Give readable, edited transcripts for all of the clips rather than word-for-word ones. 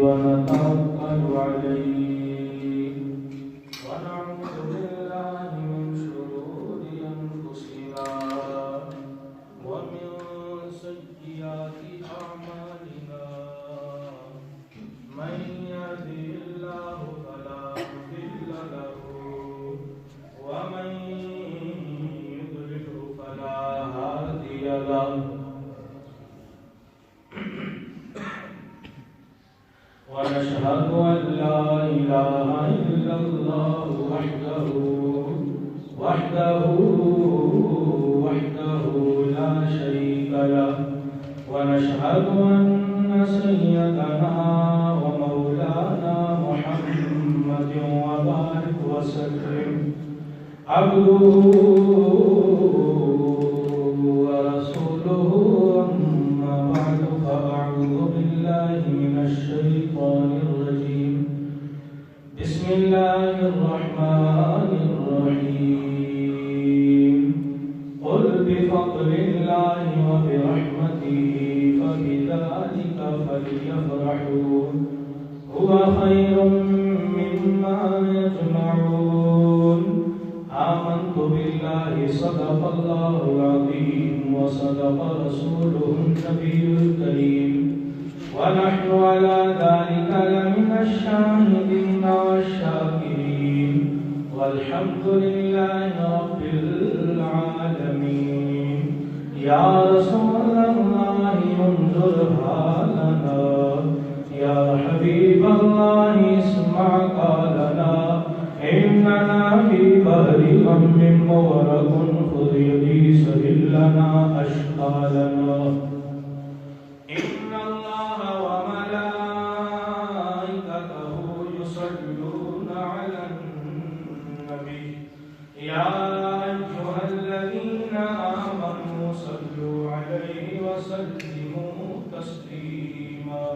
ونتوكل عليه ونعوذ بالله من شرور أنفسنا ومن سيئات أعمالنا من يهده الله فلا مضل له ومن يضلل فلا هادي له ونشهد أن لا إله إلا الله وحده لا شريك له ونشهد أن سيدنا ومولانا محمد وبارك وسلم عبده ورسوله أما بعد فأعوذ بالله من الشيطان الرجيم بسم الله الرحمن الرحيم قل بفضل الله وبرحمته فبذلك فليفرحوا هو خير مما يجمعون آمنت بالله صدق الله العظيم وصدق رسوله النبي الكريم ونحن على ذلك لمن الشاهدين والشاكرين والحمد لله رب العالمين يا رسول الله انظر حالنا يا حبيب الله اسمع قالنا إننا في بحر غم مغرق خذ يدي سهل لنا أشقالنا إن الله وملائكته يصلون على النبي يا أيها الذين آمنوا صلوا عليه وسلموا تسليما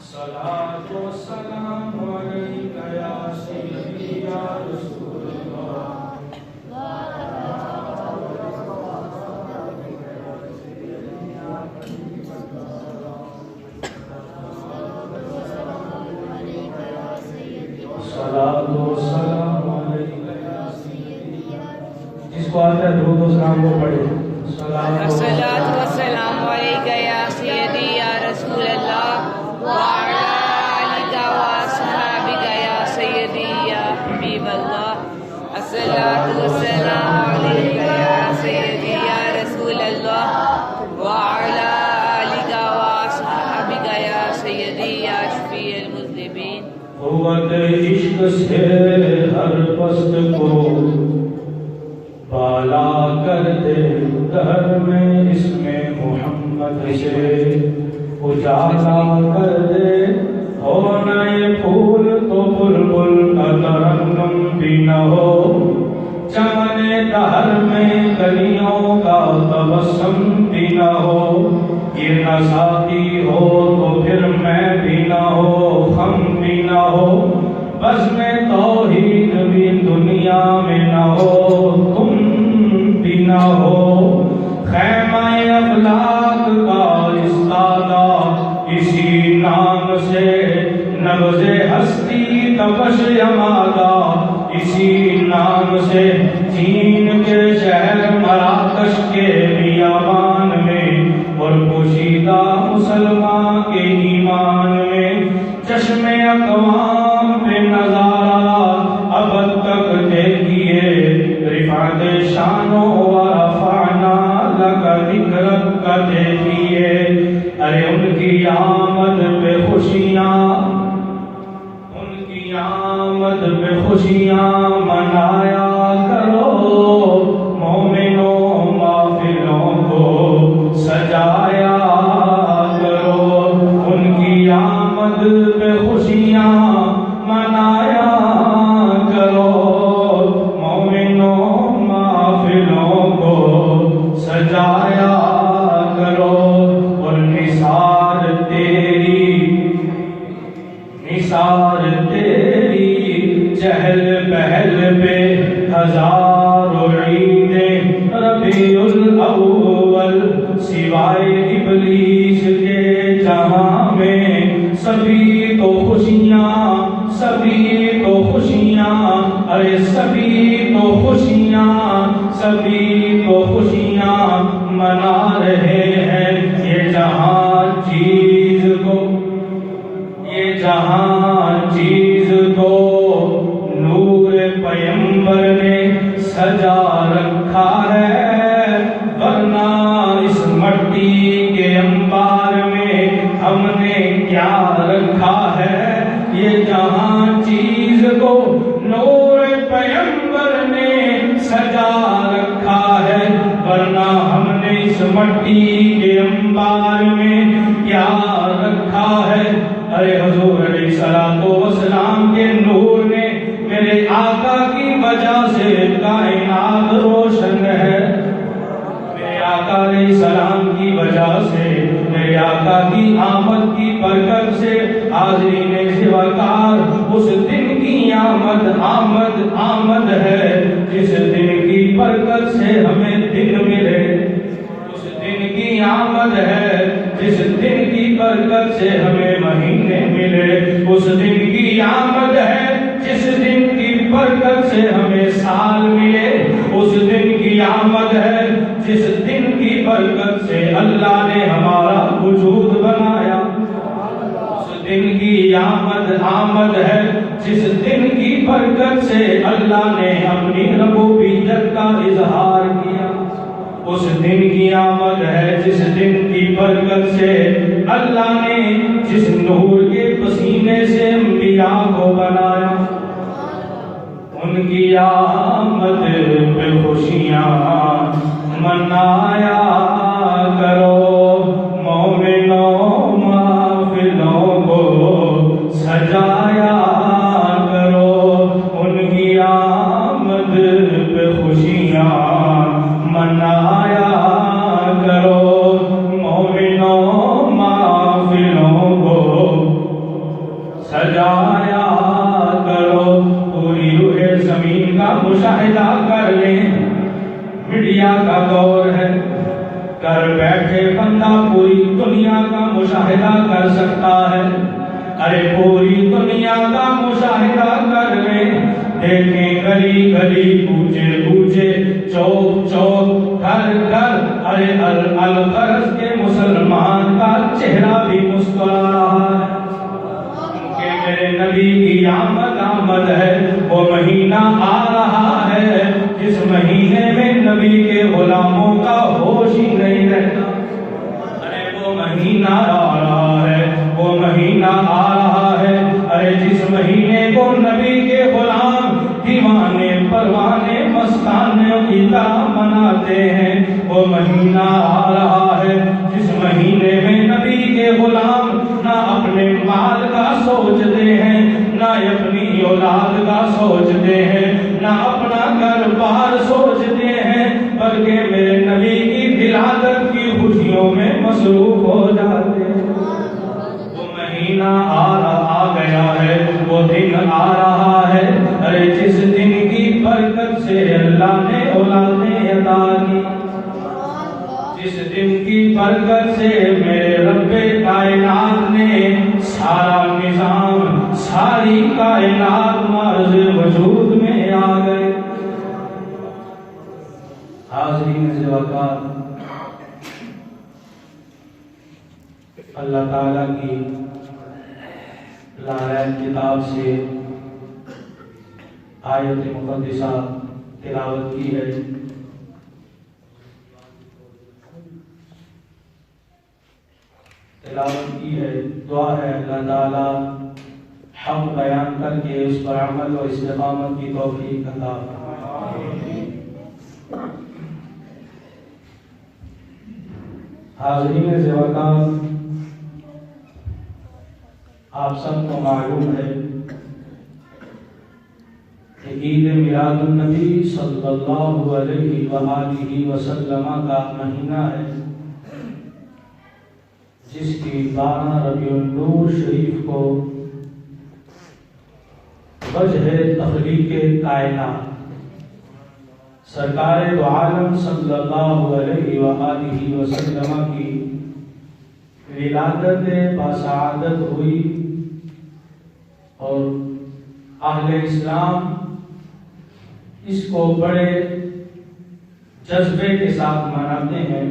صلاة والسلام عليك يا سيدي يا رسول الله صلاة والسلام عليك يا سيدي جس کو آتا ہے درود و سلام کو پڑھے الصلاة والسلام عليك يا سيدي يا رسول الله وعلى آلك وأصحابك يا سيدي يا حبيب الله الصلاة والسلام عليك يا سيدي يا رسول الله وعلى آلك وأصحابك يا سيدي يا شفيع المذنبين قوت عشق سے ہر پست کو بالا کر دے دہر میں اسم محمد سے اجالا کر دے ہونا یہ پھول تو بلبل کا ترنم بھی نہ ہو چمن دہر میں کلیوں کا تبسم بھی نہ ہو یہ نہ ساتھی ہو تو پھر میں بھی نہ ہو خم بھی نہ ہو بس میں توحید بھی دنیا میں نہ ہو تم بھی نہ ہو خیمہ اخلاق کا استادہ اسی نام سے نبض ہستی تپش یمادہ اسی نام سے چین کے شہر مراکش کے بیابان میں اور پوشیدہ مسلمان کے ایمان میں چشم اقوام پہ نظارہ ابد تک دیکھیے رفعت شانوں و رفعنا لکا ذکرت کا دیکھیے ارے ان کی آمد پہ خوشیاں منایا کرو مومنوں محفلوں کو سجایا کرو ان کی آمد پہ خوشیاں منایا کرو مومنوں محفلوں کو سجایا کرو اور نثار تیری چہل پہل پہ ہزاروں عیدیں ربیع الاول سوائے ابلیس کے جہاں میں سبھی تو خوشیاں، سبھی تو خوشیاں، ارے سبھی تو خوشیاں، سبھی تو خوشیاں منا رہے ہیں۔ یہ جہاں چیز کو، یہ جہاں چیز کو نور پیمبر نے سجا رکھا ہے، ورنہ اس مٹی کے انبار میں ہم نے کیا رکھا ہے۔ یہ جہاں چیز کو نور پیمبر نے سجا رکھا ہے، ورنہ ہم نے اس مٹی کے انبار میں کیا رکھا ہے۔ ارے حضور علیہ الصلوۃ والسلام کے نور نے میرے آقا کی وجہ سے کائنات روشن ہے، میرے آقا علیہ السلام کی وجہ سے، میرے آقا کی آمد کی برکت سے حاضرین زوکار اس دن کی آمد آمد آمد ہے جس دن کی برکت سے ہمیں دن ملے، اس دن کی آمد ہے جس دن کی برکت سے ہمیں مہینے ملے، اس دن کی آمد ہے جس دن کی برکت سے ہمیں سال ملے، اس دن کی آمد ہے جس دن کی برکت سے اللہ نے ہمارا وجود بنایا، اس دن کی آمد ہے جس دن کی برکت سے اللہ نے اپنی ربوبیت کا اظہار کیا، اس دن کی آمد ہے جس دن کی برکت سے اللہ نے جس نور کے پسینے سے انبیاء کو بنایا، ان کی آمد پہ خوشیاں منایا کرو، مومنوں محفلوں کو سجایا کرو، ان کی آمد پہ خوشیاں منایا کرو، مومنوں محفلوں کو سجایا کرو۔ پوری روح زمین کا مشاہدہ کر لیں، میڈیا کا دور ہے، گھر بیٹھے بندہ پوری دنیا کا مشاہدہ کر سکتا ہے، ارے پوری دنیا کا مشاہدہ کر لیں، دیکھیں گلی گلی کوچے کوچے چوک چوک گھر گھر، ارے الغرض کے مسلمان کا چہرہ بھی مسکرا رہا ہے، کہ میرے نبی کی آمد ہے، وہ مہینہ آ رہا ہے جس مہینے میں نبی کے غلاموں کا ہوش ہی نہیں رہتا، ارے وہ مہینہ آ رہا ہے، وہ مہینہ آ رہا ہے، ارے جس مہینے کو نبی کے غلام دیوانے پروانے مستانے کی طرح مناتے ہیں، وہ مہینہ آ رہا ہے جس مہینے میں نبی کے غلام نہ اپنے مال کا سوچتے ہیں، نہ اپنی اولاد کا سوچتے ہیں، نہ اپنا گھر بار سوچتے ہیں، بلکہ میرے نبی کی ولادت کی خوشیوں میں مصروف ہو جاتے ہیں۔ وہ مہینہ آ گیا ہے، وہ دن آ رہا ہے، ارے جس دن کی برکت سے اللہ نے اولادیں عطا کی، جس دن کی برکت سے میرے رب کائنات نے سارا نظام، ساری کائنات مرز وجود میں آ گئے۔ حاضرین زوکار، اللہ تعالیٰ کی لارائن کتاب سے آیت مقدسہ تلاوت کی ہے، دعا ہے اللہ تعالیٰ حق بیان کر کے اس پر عمل اور استقامت کی توفیق عطا فرمائے۔ حاضرین زوکار، آپ سب کو معلوم ہے کہ عید میلاد النبی صلی اللہ علیہ وآلہ وسلم کا مہینہ ہے، جس کی 12 ربیع النور شریف کو وجہ تخلیق کائنات سرکار دو عالم صلی اللہ علیہ وآلہ وسلم کی ولادت باسعادت ہوئی اور اہل اسلام اس کو بڑے جذبے کے ساتھ مناتے ہیں،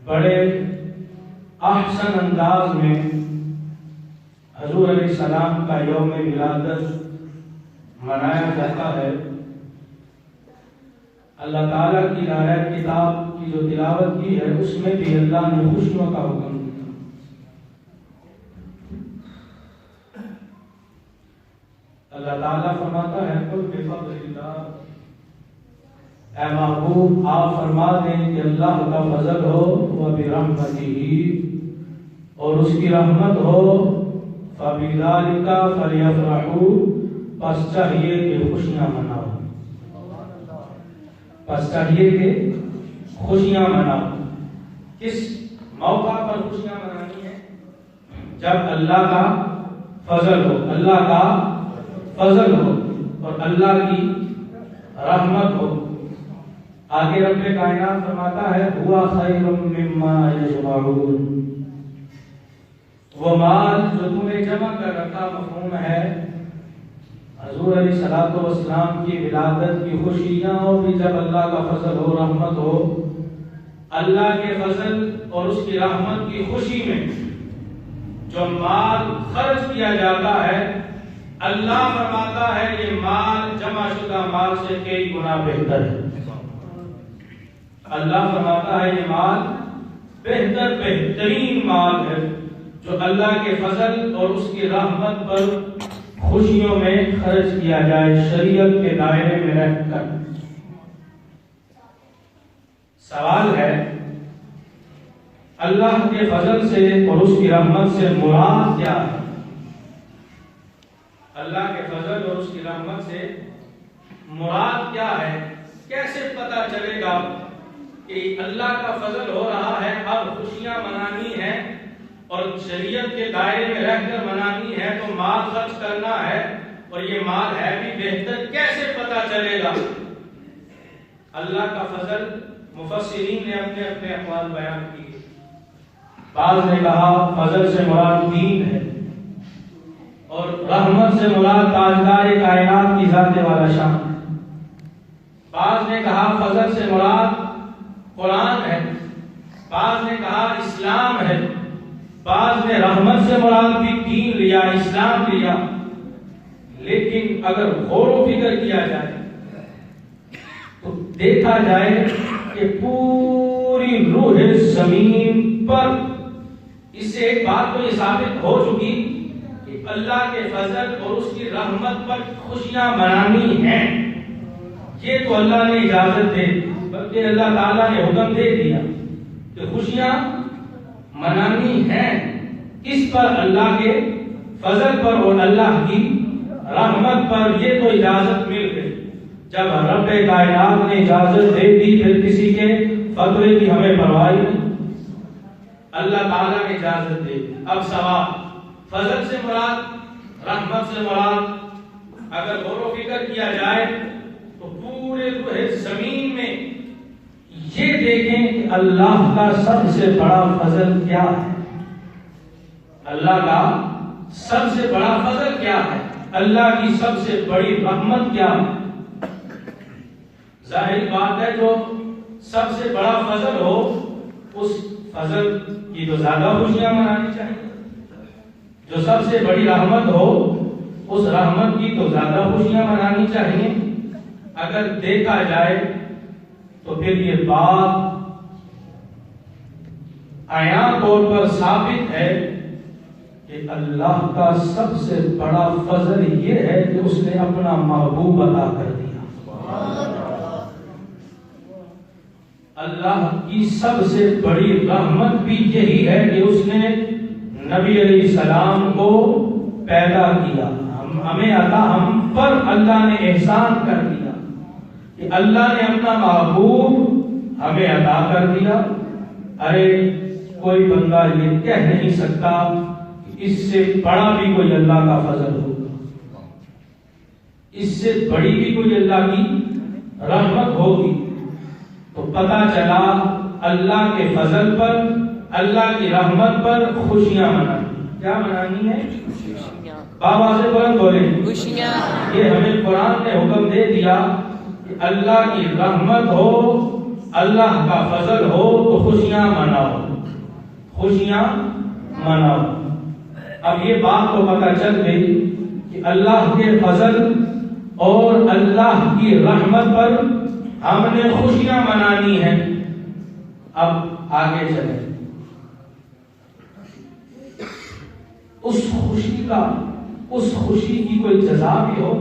بڑے احسن انداز میں حضور علیہ السلام کا یوم ولادت منایا جاتا ہے۔ اللہ تعالیٰ کی نازل کتاب کی جو تلاوت کی ہے اس میں بھی اللہ نے خوشیوں کا حکم دیا۔ اللہ تعالیٰ فرماتا ہے قل بفضل اللہ، اے محبوب آپ فرما دیں کہ اللہ کا فضل ہو وبرحمتہ، اور اس کی رحمت ہو، فبذالک فلیفرحوا، پس چاہیے کہ خوشیاں مناؤ، پس چاہیے کہ خوشیاں مناؤ۔ کس موقع پر خوشیاں منانی ہے؟ جب اللہ کا فضل ہو، اللہ کا فضل ہو اور اللہ کی رحمت ہو۔ آگے رب کائنات فرماتا ہے ہوا خیر مما یجمعون، وہ مال جو تم نے جمع کر رکھا مفہوم ہے حضور علیہ الصلوۃ والسلام کی ولادت کی خوشیاں، اور بھی جب اللہ کا فضل ہو، رحمت ہو، اللہ کے فضل اور اس کی رحمت کی خوشی میں جو مال خرچ کیا جاتا ہے، اللہ فرماتا ہے یہ مال جمع شدہ مال سے کئی گنا بہتر ہے۔ اللہ فرماتا ہے یہ مال بہترین مال ہے جو اللہ کے فضل اور اس کی رحمت پر خوشیوں میں خرچ کیا جائے شریعت کے دائرے میں رہ کر۔ سوال ہے اللہ کے فضل سے اور اس کی رحمت سے مراد کیا ہے؟ اللہ کے فضل اور اس کی رحمت سے مراد کیا ہے؟ کیسے پتا چلے گا کہ اللہ کا فضل ہو رہا ہے، اب خوشیاں منانی ہے اور شریعت کے دائرے میں رہ کر منانی ہے تو مال خرچ کرنا ہے اور یہ مال ہے بھی بہتر، کیسے پتا چلے گا؟ اللہ کا فضل مفسرین نے اپنے اپنے اقوال بیان کیے۔ بعض نے کہا فضل سے مراد دین ہے اور رحمت سے مراد تاجدار کائنات کی ذات والا شان ہے۔ بعض نے کہا فضل سے مراد قرآن ہے، بعض نے کہا اسلام ہے، بعض نے رحمت سے مراد بھی دین لیا، اسلام لیا۔ لیکن اگر غور و فکر کیا جائے تو دیکھا جائے کہ پوری روح زمین پر اس سے ایک بات تو یہ ثابت ہو چکی کہ اللہ کے فضل اور اس کی رحمت پر خوشیاں منانی ہیں۔ یہ تو اللہ نے اجازت دے، بلکہ اللہ تعالیٰ نے حکم دے دیا کہ خوشیاں منانی ہیں۔ اس پر اللہ کے فضل پر اور اللہ کی رحمت پر یہ تو اجازت مل گئی۔ جب رب کائنات نے اجازت دے دی پھر کسی کے فتوے کی ہمیں پرواہ نہیں، اللہ تعالیٰ نے اجازت دے دی۔ اب سوال فضل سے مراد رحمت سے مراد اگر غور و فکر کیا جائے تو پورے روح زمین میں یہ دیکھیں کہ اللہ کا سب سے بڑا فضل کیا ہے، اللہ کا سب سے بڑا فضل کیا ہے، اللہ کی سب سے بڑی رحمت کیا ہے۔ ظاہر بات ہے جو سب سے بڑا فضل ہو اس فضل کی تو زیادہ خوشیاں منانی چاہیے، جو سب سے بڑی رحمت ہو اس رحمت کی تو زیادہ خوشیاں منانی چاہیے۔ اگر دیکھا جائے تو پھر یہ بات عیاں طور پر ثابت ہے کہ اللہ کا سب سے بڑا فضل یہ ہے کہ اس نے اپنا محبوب عطا کر دیا۔ اللہ کی سب سے بڑی رحمت بھی یہی ہے کہ اس نے نبی علیہ السلام کو پیدا کیا، ہمیں عطا، ہم پر اللہ نے احسان کر دیا کہ اللہ نے اپنا محبوب ہمیں عطا کر دیا۔ ارے کوئی بندہ یہ کہہ نہیں سکتا کہ اس سے بڑا بھی کوئی اللہ کا فضل ہوگا، اس سے بڑی بھی کوئی اللہ کی رحمت ہوگی۔ تو پتہ چلا اللہ کے فضل پر، اللہ کی رحمت پر خوشیاں منانی. کیا منانی ہے؟ بابا سے بلند بولیں خوشیاں. یہ ہمیں قرآن نے حکم دے دیا کہ اللہ کی رحمت ہو، اللہ کا فضل ہو تو خوشیاں مناؤ، خوشیاں مناؤ. اب یہ بات تو پتہ چل گئی کہ اللہ کے فضل اور اللہ کی رحمت پر ہم نے خوشیاں منانی ہیں. اب آگے چلیں. اس خوشی کی کوئی جزا بھی ہو،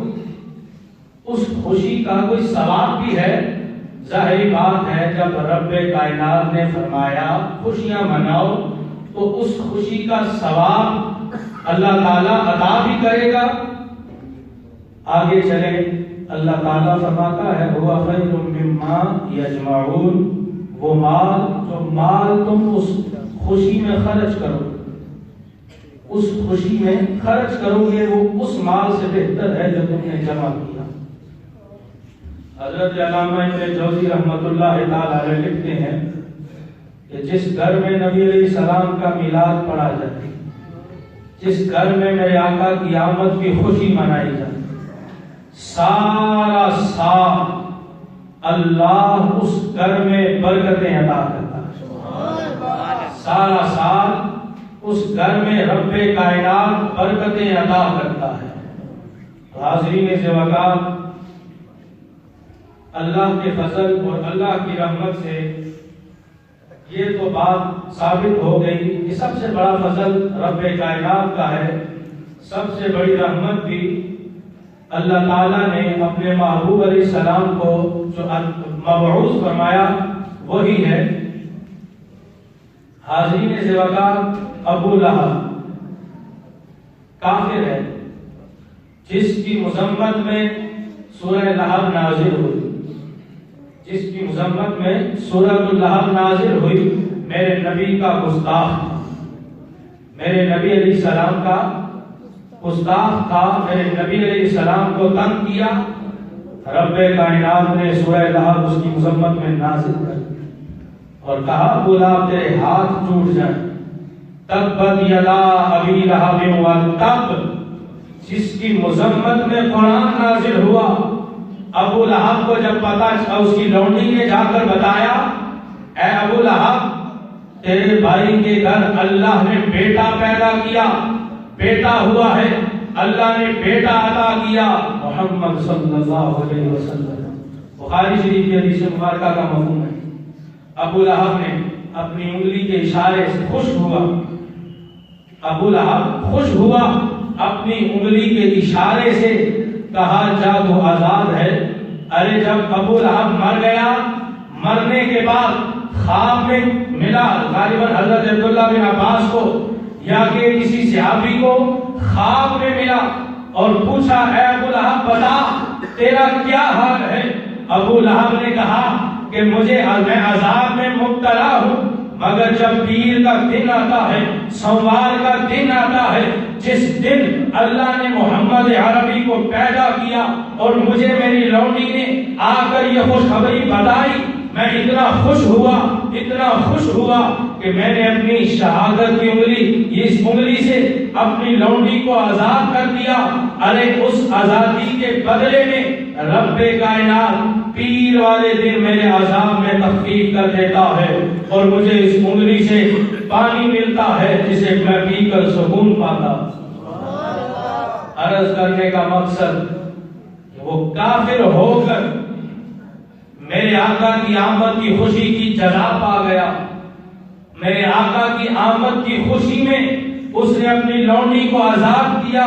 اس خوشی کا کوئی ثواب بھی ہے. ظاہری بات ہے جب رب کائنات نے فرمایا خوشیاں مناؤ تو اس خوشی کا ثواب اللہ تعالیٰ عطا بھی کرے گا. آگے چلیں. اللہ تعالیٰ فرماتا ہے هو خیر مما یجمعون، وہ مال جو مال تم اس خوشی میں خرچ کرو، اس خوشی میں خرچ کرو گے وہ اس مال سے بہتر ہے جو تم نے جمع کیا. حضرت علامہ ابن جوزی رحمۃ اللہ تعالی علیہ لکھتے ہیں کہ جس گھر میں نبی علیہ السلام کا میلاد پڑھا جاتا، جس گھر میں میرے آقا کی آمد کی خوشی منائی جاتی، سارا سال اللہ اس گھر میں برکتیں عطا کرتا ہے. سارا سال اس گھر میں رب کائنات برکتیں عطا کرتا ہے. حاضرین سے وقار، اللہ کے فضل اور اللہ کی رحمت سے یہ تو بات ثابت ہو گئی کہ سب سے بڑا فضل رب کائنات کا ہے. سب سے بڑی رحمت بھی اللہ تعالیٰ نے اپنے محبوب علیہ السلام کو جو مبعوث فرمایا وہی ہے. حاضرین سے وقار، ابو لہب کافر ہے جس کی مذمت میں سورہ لہب نازل ہوئی، جس کی مذمت میں سورہ لہب نازل ہوئی. میرے نبی کا گستاخ تھا، میرے نبی علیہ السلام کا گستاخ تھا، میرے نبی علیہ السلام کو تنگ کیا. رب کائنات نے سورہ لہب اس کی مذمت میں نازل کر اور کہا ابو لہب تیرے ہاتھ ٹوٹ جائیں. تبت یدا ابی لہب وتب، جس کی مذمت میں قرآن نازل ہوا. ابو لہب کو جب پتا اس کی لونڈی نے جا کر بتایا، اے ابو لہب تیرے بھائی کے گھر اللہ نے بیٹا پیدا کیا، بیٹا ہوا ہے، اللہ نے بیٹا عطا کیا محمد صلی اللہ علیہ وسلم. بخاری شریف کی حدیث مبارکہ کا مفہوم ہے. ابو لہب نے اپنی انگلی کے اشارے سے خوش ہوا، ابو لہب خوش ہوا اپنی انگلی کے اشارے سے، کہا جا تو آزاد ہے. ارے جب ابو لہب مر گیا، مرنے کے بعد خواب میں ملا غالباً حضرت عبداللہ بن عباس کو یا کہ کسی صحابی کو خواب میں ملا اور پوچھا اے ابو لہب بتا تیرا کیا حال ہے. ابو لہب نے کہا کہ میں عذاب میں مبتلا ہوں، مگر جب پیر کا دن آتا ہے، سوموار کا دن آتا ہے، جس دن اللہ نے محمد عربی کو پیدا کیا اور مجھے میری لونڈی نے آ کر یہ خوشخبری بتائی، میں اتنا خوش ہوا کہ میں نے اپنی شہادت کی انگلی، اس انگلی سے اپنی لونڈی کو آزاد کر دیا. ارے اس آزادی کے بدلے میں رب کائنات پیر والے دن میرے عذاب میں تخفیف کر دیتا ہے اور مجھے اس انگلی سے پانی ملتا ہے جسے میں پی کر سکون پاتا. عرض کرنے کا مقصد کہ وہ کافر ہو کر میرے آقا کی آمد کی خوشی کی جزا پا گیا. میرے آقا کی آمد کی خوشی میں اس نے اپنی لونڈی کو آزاد کیا.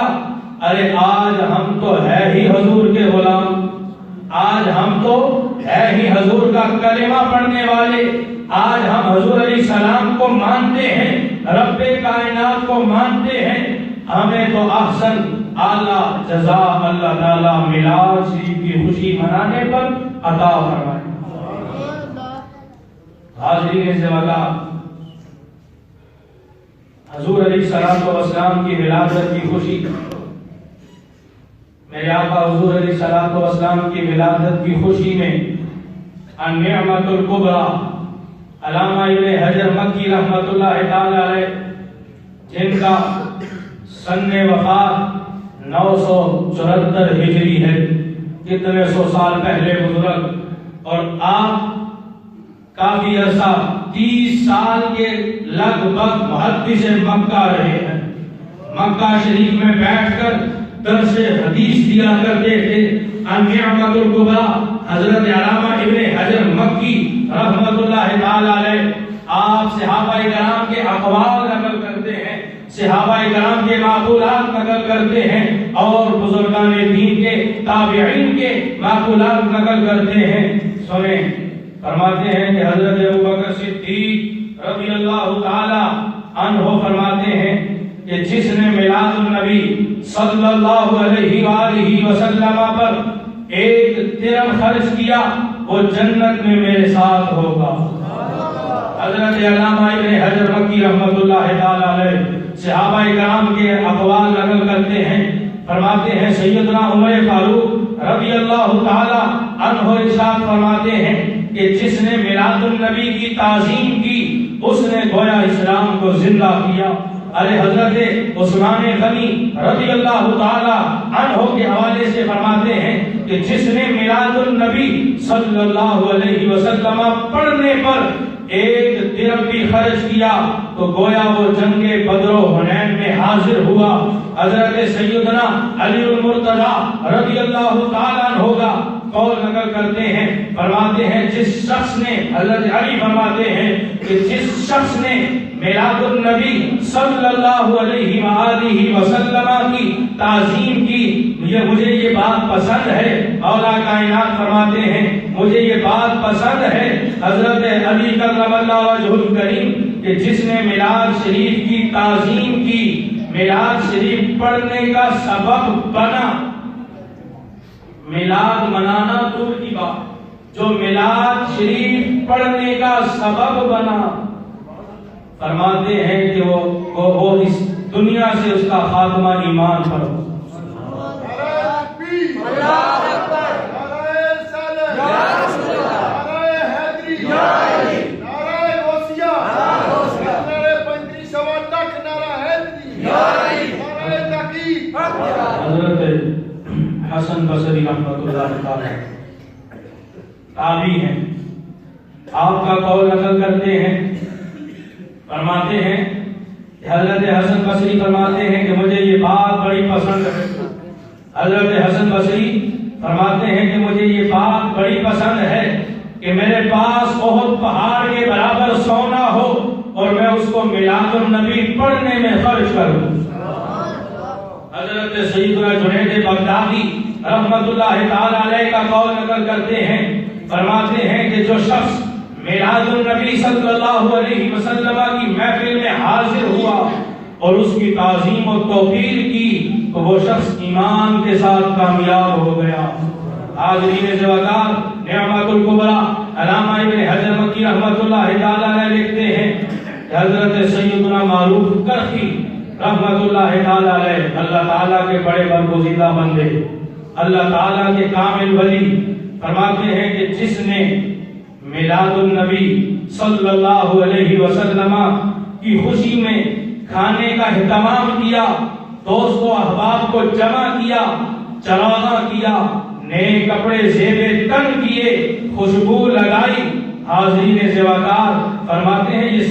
ارے آج ہم تو ہے ہی حضور کے غلام، آج ہم تو ہے ہی حضور کا کلمہ پڑھنے والے، آج ہم حضور علیہ السلام کو مانتے ہیں، رب کائنات کو مانتے ہیں. ہمیں تو احسن اعلیٰ جزا اللہ تعالیٰ میلاد شریف کی خوشی منانے پر عطا فرمائے. حاضرین سے وقار، حضور علیہ السلام کی ولادت کی خوشی، میرے آقا حضور علیہ السلام کی ولادت کی خوشی میں النعمت الکبریٰ، علامہ ابن حجر مکی رحمۃ اللہ تعالی علیہ، جن کا سن وفات 974 ہجری ہے، کتنے سو سال پہلے بزرگ، اور آپ کافی عرصہ 30 سال کے لگ بھگ محدث مکہ رہے ہیں۔ مکہ شریف میں بیٹھ کر درس حدیث دیا کرتے تھے۔ النعمۃ الکبریٰ حضرت علامہ ابن حجر مکی رحمۃ اللہ تعالی علیہ، آپ صحابہ کرام کے اقوال نقل کرتے ہیں، صحابہ کرام کے معقولات نقل کرتے ہیں، اور بزرگان دین کے تابعین کے معقولات نقل کرتے ہیں۔ سنیں، فرماتے ہیں کہ حضرت ابوبکر صدیق رضی اللہ تعالی عنہ فرماتے ہیں کہ جس نے میلاد النبی صلی اللہ علیہ وآلہ وسلم پر ایک درہم خرچ کیا وہ جنت میں میرے ساتھ ہوگا۔ حضرت علامہ ابن حجر مکی رحمۃ اللہ تعالی علیہ صحابہ کرام کے اقوال نقل کرتے ہیں، فرماتے ہیں سیدنا عمر فاروق رضی اللہ تعالی عنہ ارشاد فرماتے ہیں کہ جس نے میلاد النبی کی تعظیم کی اس نے گویا اسلام کو زندہ کیا۔ ارے حضرت عثمان غنی رضی اللہ تعالی عنہ کے حوالے سے فرماتے ہیں کہ جس نے میلاد النبی صلی اللہ علیہ وسلم پڑھنے پر ایک درہم بھی خرچ کیا تو گویا وہ جنگ بدر و حنین میں حاضر ہوا۔ حضرت سیدنا علی المرتضی رضی اللہ تعالی عنہ کا قول نقل کرتے ہیں، فرماتے ہیں جس شخص نے، حضرت علی فرماتے ہیں کہ جس شخص نے میلاد النبی صلی اللہ علیہ وآلہ وسلم کی تعظیم کی، مجھے یہ بات پسند ہے، مولا کائنات فرماتے ہیں مجھے یہ بات پسند ہے حضرت علی کرم اللہ وجہ الکریم کہ جس نے میلاد شریف کی تعظیم کی، میلاد شریف پڑھنے کا سبب بنا۔ میلاد منانا دور کی بات، جو میلاد شریف پڑھنے کا سبب بنا، فرماتے ہیں کہ وہ اس دنیا سے اس کا خاتمہ ایمان پر ہو۔ اللہ اکبر، نعرہ صالح، یا رسول اللہ، نعرہ حیدری، یا علی، نعرہ غوثیہ، نعرہ پنجری سوا تک، نعرہ حیدری، یا علی، نعرہ تحقیق۔ حضرت حسن بصری رحمۃ اللہ تعالی تابعی ہیں، آپ کا قول نقل کرتے ہیں، فرماتے ہیں حضرت حسن بصری فرماتے ہیں کہ مجھے یہ بات بڑی پسند ہے۔ حضرت حسن بصری فرماتے ہیں کہ مجھے یہ بات بڑی پسند ہے کہ میرے پاس احد پہاڑ کے برابر سونا ہو اور میں اس کو میلاد النبی پڑھنے میں خرچ کروں۔ حضرت سیدنا جنید بغدادی رحمت اللہ تعالی علیہ کا قول نقل کرتے ہیں، فرماتے ہیں کہ جو شخص میلاد النبی صلی اللہ علیہ وسلم کی محفل میں حاضر ہوا اور اس کی تعظیم و توقیر کی تو وہ شخص ایمان کے ساتھ کامیاب ہو گیا۔ حاضرین زوادار، نعمت الکبریٰ علامہ ابن حجر مکی رحمۃ اللہ تعالی علیہ لکھتے ہیں کہ حضرت سیدنا معروف کرخی رحمۃ اللہ تعالی علیہ اللہ تعالیٰ کے بڑے برگزیدہ بندے، اللہ تعالیٰ کے کامل ولی، فرماتے ہیں کہ جس نے میلاد النبی صلی اللہ علیہ وسلم کی خوشی میں کھانے کا اہتمام کیا، دوست و احباب کو جمع کیا، چراغاں کیا، نئے کپڑے زیب تن کیے، خوشبو لگائی، حاضرین زوادار فرماتے ہیں یہ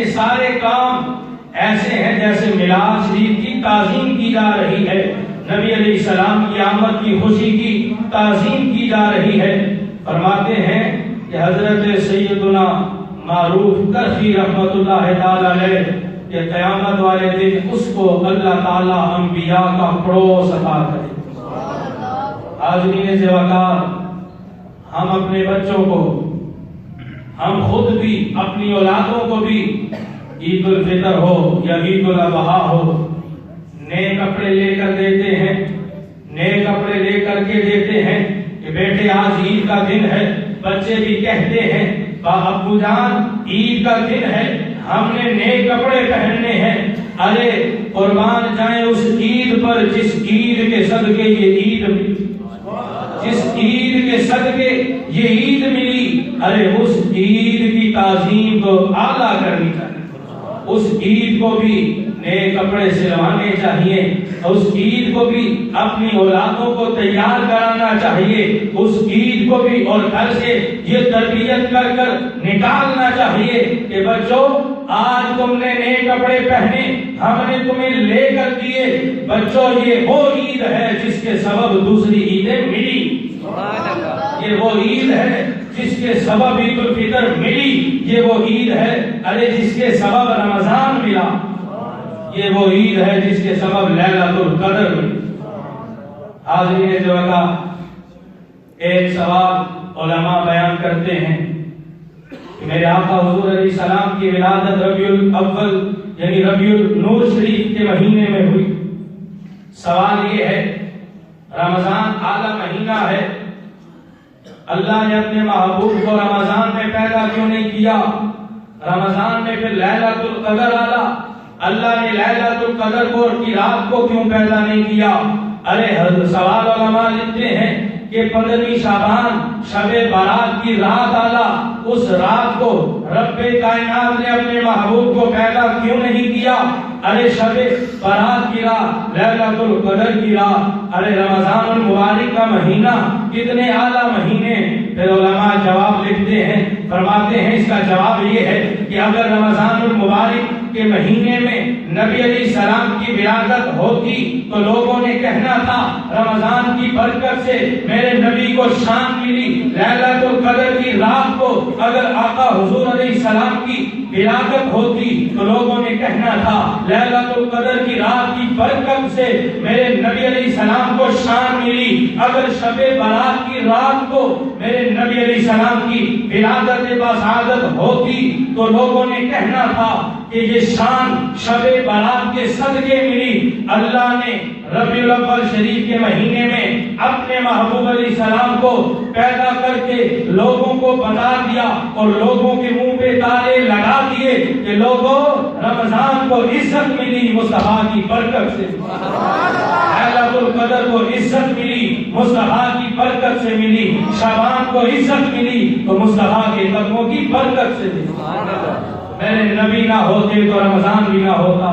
سارے کام ایسے ہیں جیسے میلاد شریف کی تعظیم کی جا رہی ہے، نبی علیہ السلام کی آمد کی خوشی کی تعظیم کی جا رہی ہے۔ فرماتے ہیں کہ حضرت سیدنا معروف کرخی رحمت اللہ تعالی علیہ کہ قیامت والے دن اس کو اللہ تعالی انبیاء کا پڑوس عطا کرے۔ حاضرین زوادار، ہم اپنے بچوں کو، ہم خود بھی اپنی اولادوں کو بھی عید الفطر ہو یا عید الاضحیٰ ہو نئے کپڑے لے کر دیتے ہیں، نئے کپڑے لے کر کے دیتے ہیں کہ بیٹے آج عید کا دن ہے، بچے بھی کہتے ہیں ابو جان عید کا دن ہے، ہم نے نئے کپڑے پہننے ہیں۔ ارے قربان جائیں اس عید پر جس عید کے صدقے یہ عید ملی، جس عید کے صدقے یہ عید ملی۔ ارے اس عید کی تعظیم تو اعلیٰ کرنی چاہیے، اس عید کو بھی نئے کپڑے سلوانے چاہیے، اس عید کو بھی اپنی اولادوں کو تیار کرانا چاہیے، اس عید کو بھی اور گھر سے یہ تربیت کر کر نکالنا چاہیے کہ بچوں آج تم نے نئے کپڑے پہنے، ہم نے تمہیں لے کر دیے، بچوں یہ وہ عید ہے جس کے سبب دوسری عیدیں ملی، یہ وہ عید ہے جس کے سبب عید الفطر ملی، یہ وہ عید ہے ارے جس کے سبب رمضان ملا، یہ وہ عید ہے جس کے سبب لیلۃ القدر ملی۔ حاضرین جوزا، ایک سوال علماء بیان کرتے ہیں کہ میرے آقا حضور علیہ السلام کی ولادت ربیع الاول یعنی ربیع النور شریف کے مہینے میں ہوئی۔ سوال یہ ہے رمضان اعلیٰ مہینہ ہے، اللہ نے اپنے محبوب کو رمضان میں پیدا کیوں نہیں کیا؟ رمضان میں پھر لیلۃ القدر اعلیٰ، اللہ نے لیلۃ القدر کو کی رات کو کیوں پیدا نہیں کیا؟ ارے سوال علماء لکھتے ہیں کہ 15 شعبان شب برات کی رات اعلیٰ، اس رات کو رب کائنات نے اپنے محبوب کو پیدا کیوں نہیں کیا؟ ارے شب برات کی رات، لیلۃ القدر کی رات، ارے رمضان المبارک کا مہینہ کتنے اعلیٰ مہینے۔ پھر علماء جواب لکھتے ہیں، فرماتے ہیں اس کا جواب یہ ہے کہ اگر رمضان المبارک کے مہینے میں نبی علیہ السلام کی ولادت ہوتی تو لوگوں نے کہنا تھا رمضان کی برکت سے میرے نبی کو شان ملی، لیلۃ القدر کی رات کو اگر آقا حضور علیہ السلام کی ولادت ہوتی تو لوگوں نے کہنا تھا لیلۃ القدر کی رات کی برکت سے میرے نبی علیہ السلام کو شان ملی، اگر شب برات کی رات کو میرے نبی علیہ السلام کی ولادت بسعادت ہوتی تو لوگوں نے کہنا تھا کہ یہ شان شب برات کے صدقے ملی۔ اللہ نے ربیع الاول شریف کے مہینے میں اپنے محبوب علیہ السلام کو پیدا کر کے لوگوں کو بتا دیا اور لوگوں کے منہ پہ تالے لگا دیے کہ لوگوں رمضان کو عزت ملی مصطفیٰ کی برکت سے، لیلۃ القدر کو عزت ملی مصطفیٰ کی برکت سے ملی، شعبان کو عزت ملی تو مصطفیٰ کے قدموں کی برکت سے ملی۔ میرے نبی نہ ہوتے تو رمضان بھی نہ ہوتا،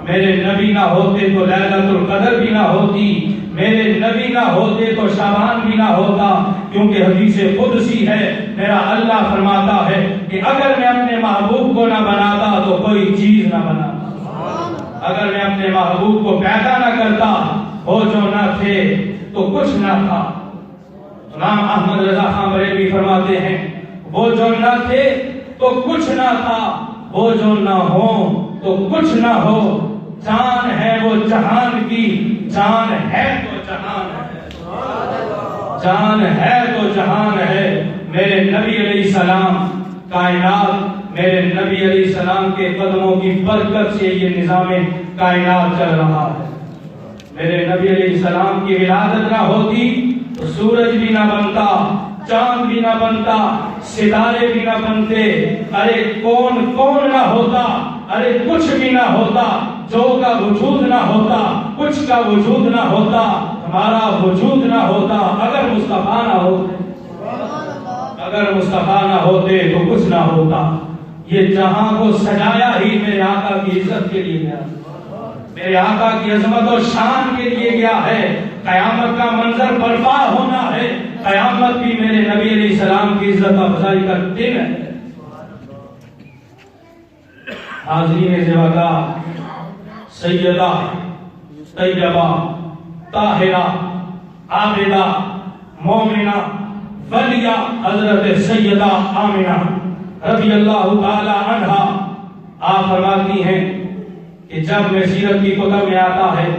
میرے نبی نہ ہوتے تو لیلۃ القدر بھی نہ ہوتی، میرے نبی نہ ہوتے تو شعبان بھی نہ ہوتا، کیونکہ حدیث قدسی ہے میرا اللہ فرماتا ہے کہ اگر میں اپنے محبوب کو نہ بناتا تو کوئی چیز نہ بناتا، اگر میں اپنے محبوب کو پیدا نہ کرتا وہ جو نہ تھے تو کچھ نہ تھا۔ امام احمد رضا خان بریلوی فرماتے ہیں وہ جو نہ تھے تو کچھ نہ تھا، وہ جو نہ ہو تو کچھ نہ ہو، جان ہے وہ جہان کی، جان ہے تو جہان ہے، جان ہے تو جہان ہے۔ میرے نبی علیہ السلام کائنات، میرے نبی علیہ السلام کے قدموں کی برکت سے یہ نظام کائنات چل رہا ہے۔ میرے نبی علیہ السلام کی ولادت نہ ہوتی تو سورج بھی نہ بنتا، چاند بھی نہ بنتا، ستارے بھی نہ بنتے، ارے کون نہ ہوتا، ارے کچھ بھی نہ ہوتا، جو کا وجود نہ ہوتا، کچھ کا وجود نہ ہوتا، ہمارا وجود نہ ہوتا اگر مصطفیٰ نہ ہوتے، اگر مصطفیٰ نہ ہوتے تو کچھ نہ ہوتا۔ یہ جہاں کو سجایا ہی میرے آقا کی عزت کے لیے گیا، میرے آقا کی عظمت و شان کے لیے گیا ہے۔ قیامت کا منظر برپا ہونا ہے، قیامت بھی میرے نبی علیہ السلام کی عزت افزائی کا دن ہے۔ حاضرین جوزا، سیدہ طیبہ طاہرہ عابدہ مومنہ ولیہ حضرت سیدہ آمنہ رضی اللہ تعالی عنہا آپ فرماتی ہیں کہ جب میں سیرت کی کتب میں آتا ہے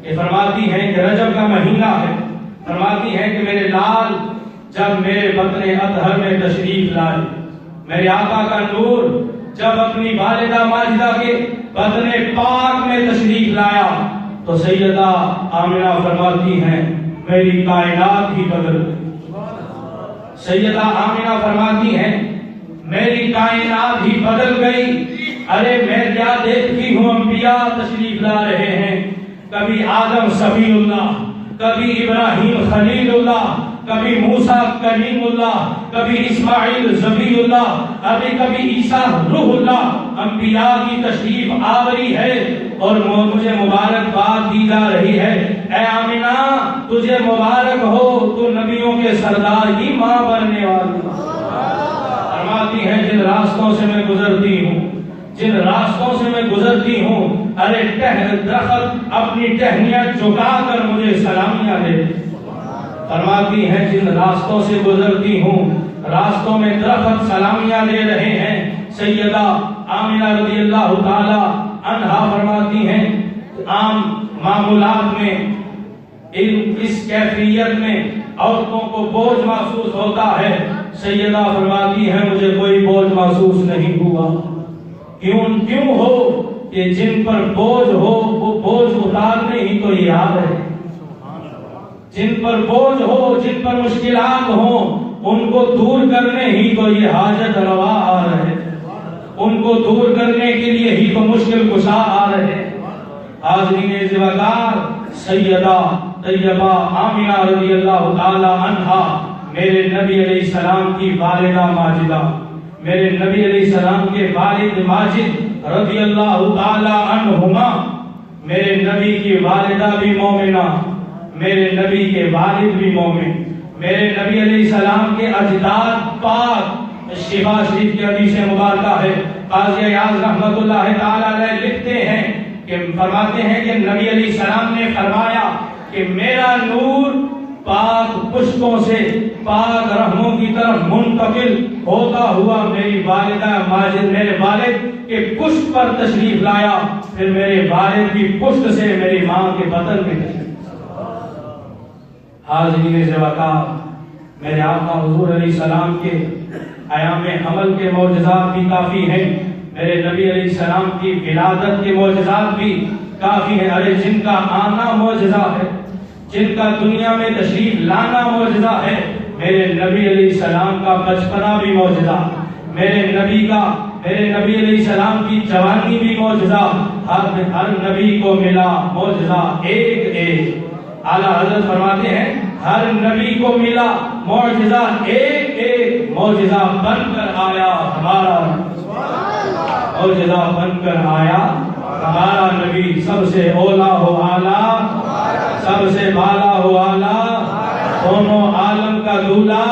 کہ فرماتی ہیں کہ رجب کا مہینہ ہے، فرماتی ہیں کہ میرے لال جب میرے بطن اطہر میں تشریف لائے، میرے آقا کا نور جب اپنی والدہ ماجدہ کے بطن پاک میں تشریف لایا تو سیدہ آمنہ فرماتی ہیں میری کائنات ہی بدل گئی۔ سیدہ آمنہ فرماتی ہیں میری کائنات ہی بدل گئی۔ ارے میں کیا دیکھتی ہوں، انبیاء تشریف لا رہے ہیں، کبھی آدم صفی اللہ، کبھی ابراہیم خلیل اللہ، کبھی موسیٰ کلیم اللہ، کبھی اسماعیل ذبیح اللہ، ابھی کبھی عیسیٰ روح اللہ، انبیاء کی تشریف آوری ہے اور مجھے مبارکباد دی جا رہی ہے۔ اے آمنہ تجھے مبارک ہو، تو نبیوں کے سردار کی ماں بننے والی۔ فرماتی ہیں جن راستوں سے میں گزرتی ہوں، جن راستوں سے میں گزرتی ہوں، ارے درخت اپنی ٹہنیاں جھکا کر مجھے سلامیاں دے۔ فرماتی ہیں جن راستوں سے گزرتی ہوں، راستوں میں درخت سلامیاں دے رہے ہیں۔ سیدہ آمنہ رضی اللہ تعالی عنہا فرماتی ہیں عام معمولات میں اس کیفیت میں عورتوں کو بوجھ محسوس ہوتا ہے۔ سیدہ فرماتی ہیں مجھے کوئی بوجھ محسوس نہیں ہوا۔ کیوں ہو کہ جن پر بوجھ ہو وہ بوجھ اتارنے ہی تو یہ آ رہے، جن پر بوجھ ہو، جن پر مشکلات ہوں، ان کو دور کرنے ہی تو یہ حاجت روا آ رہے، ان کو دور کرنے کے لیے ہی تو مشکل کشا آ رہے۔ حاضرین زوکار، سیدہ طیبہ آمنہ رضی اللہ تعالی عنہا میرے نبی علیہ السلام کی والدہ ماجدہ، میرے نبی علیہ السلام کے والد ماجد رضی اللہ تعالی عنہما، میرے نبی کی والدہ بھی مومنہ، میرے نبی کے والد بھی مومن، میرے نبی علیہ السلام کے اجداد پاک۔ شفا شریف کی حدیث مبارکہ ہے، قاضی عیاض رحمۃ اللہ تعالی علیہ لکھتے ہیں کہ فرماتے ہیں کہ نبی علیہ السلام نے فرمایا کہ میرا نور پاک پشتوں سے پاک رحموں کی طرف منتقل ہوتا ہوا میری والدہ ماجد، میرے والد کے پشت پر تشریف لایا، پھر میرے والد کی پشت سے میری ماں کے بطن میں تشریف۔ حاضرین زوکار، میرے آقا حضور علیہ السلام کے ایام حمل کے معجزات بھی کافی ہیں، میرے نبی علیہ السلام کی ولادت کے معجزات بھی کافی ہیں۔ ارے جن کا آنا معجزہ ہے، جن کا دنیا میں تشریف لانا معجزہ ہے، میرے نبی علیہ السلام کا بچپنا بھی معجزہ، میرے نبی علیہ السلام کی جوانی بھی معجزہ، ہر نبی کو ملا معجزہ ایک ایک۔ اعلیٰ حضرت فرماتے ہیں ہر نبی کو ملا معجزہ ایک ایک، معجزہ بن کر آیا ہمارا، معجزہ بن کر آیا ہمارا نبی، سب سے اولا ہو اعلیٰ، سب سے بالا ہو اعلیٰ، دونوں عالم کا دولا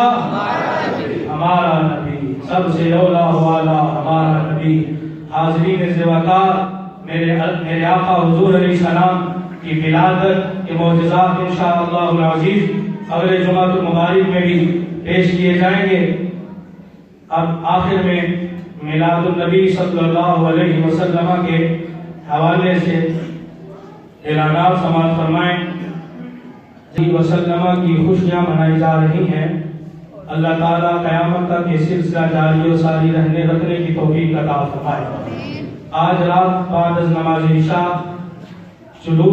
ہمارا نبی، سب سے اولا ہو اعلیٰ ہمارا نبی۔ حاضرین زوکار، میرے آقا حضور علیہ السلام کی ولادت کے معجزات انشاءاللہ العزیز اگلے جمعہ المبارک میں بھی پیش کیے جائیں گے۔ اب آخر میں میلاد النبی صلی اللہ علیہ وسلم کے حوالے سے اعلانات سماعت فرمائیں۔ وسلم کی خوشیاں منائی جا رہی ہیں، اللہ تعالیٰ قیامت تک یہ سلسلہ جاری و ساری رکھنے کی توفیق عطا فرمائے۔ آج رات بعد از نماز عشاء جلوس